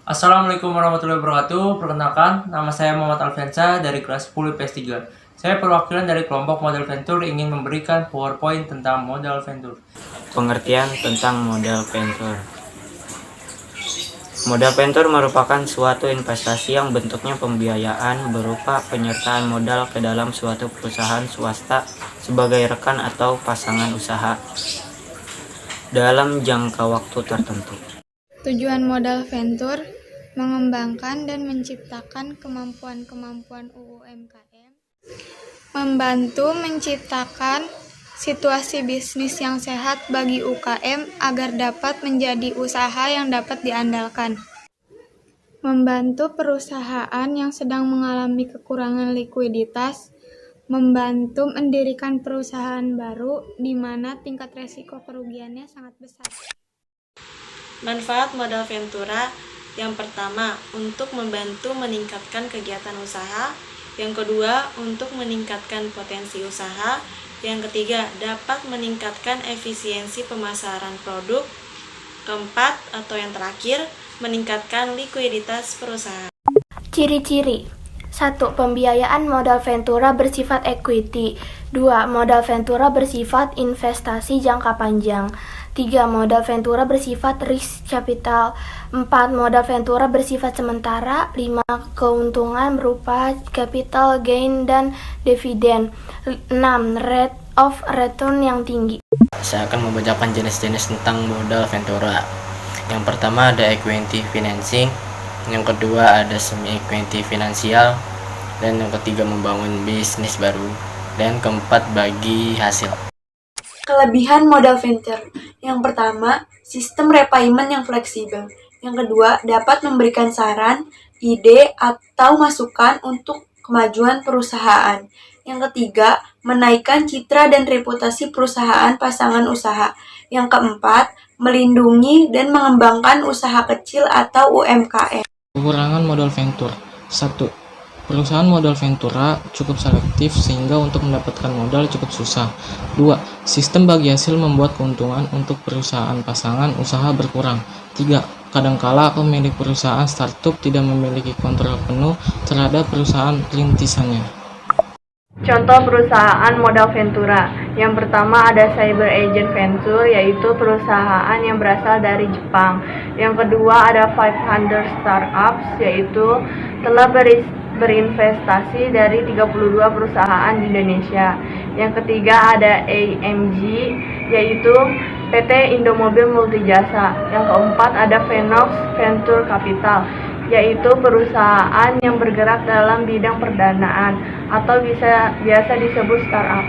Assalamualaikum warahmatullahi wabarakatuh. Perkenalkan, nama saya Muhammad Alfiansa dari kelas 10 IPS 3. Saya perwakilan dari kelompok modal venture ingin memberikan PowerPoint tentang modal venture. Pengertian tentang modal venture. Modal venture merupakan suatu investasi yang bentuknya pembiayaan berupa penyertaan modal ke dalam suatu perusahaan swasta sebagai rekan atau pasangan usaha dalam jangka waktu tertentu. Tujuan modal venture mengembangkan dan menciptakan kemampuan-kemampuan UMKM, membantu menciptakan situasi bisnis yang sehat bagi UKM agar dapat menjadi usaha yang dapat diandalkan, membantu perusahaan yang sedang mengalami kekurangan likuiditas, membantu mendirikan perusahaan baru di mana tingkat resiko kerugiannya sangat besar. Manfaat modal ventura yang pertama, untuk membantu meningkatkan kegiatan usaha. Yang kedua, untuk meningkatkan potensi usaha. Yang ketiga, dapat meningkatkan efisiensi pemasaran produk. Keempat, atau yang terakhir, meningkatkan likuiditas perusahaan. Ciri-ciri 1. Pembiayaan modal ventura bersifat equity. 2. Modal ventura bersifat investasi jangka panjang. 3. Modal ventura bersifat risk capital. 4. Modal ventura bersifat sementara. 5. Keuntungan berupa capital gain dan dividen. 6. Rate of return yang tinggi. Saya akan membacakan jenis-jenis tentang modal ventura. Yang pertama ada equity financing, yang kedua ada semi equity finansial, dan yang ketiga membangun bisnis baru, dan keempat bagi hasil. Kelebihan modal venture. Yang pertama, sistem repayment yang fleksibel. Yang kedua, dapat memberikan saran, ide, atau masukan untuk kemajuan perusahaan. Yang ketiga, menaikkan citra dan reputasi perusahaan pasangan usaha. Yang keempat, melindungi dan mengembangkan usaha kecil atau UMKM. Kekurangan modal venture. 1. Perusahaan modal ventura cukup selektif sehingga untuk mendapatkan modal cukup susah. 2. Sistem bagi hasil membuat keuntungan untuk perusahaan pasangan usaha berkurang. 3. Kadangkala pemilik perusahaan startup tidak memiliki kontrol penuh terhadap perusahaan rintisannya. Contoh perusahaan modal ventura. Yang pertama ada Cyber Agent Venture, yaitu perusahaan yang berasal dari Jepang. Yang kedua ada 500 Startups, yaitu telah berinvestasi dari 32 perusahaan di Indonesia. Yang ketiga ada AMG, yaitu PT Indomobil Multijasa. Yang keempat ada Venox Venture Capital, yaitu perusahaan yang bergerak dalam bidang perdanaan atau biasa disebut startup.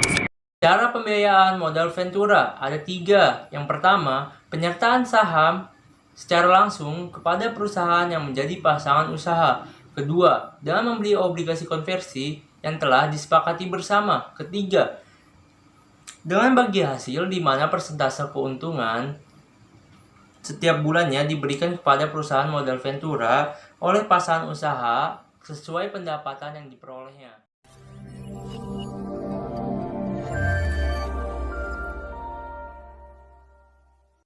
Cara pembiayaan modal ventura ada 3. Yang pertama, penyertaan saham secara langsung kepada perusahaan yang menjadi pasangan usaha. Kedua, dengan membeli obligasi konversi yang telah disepakati bersama. Ketiga, dengan bagi hasil di mana persentase keuntungan setiap bulannya diberikan kepada perusahaan modal ventura oleh pasangan usaha sesuai pendapatan yang diperolehnya.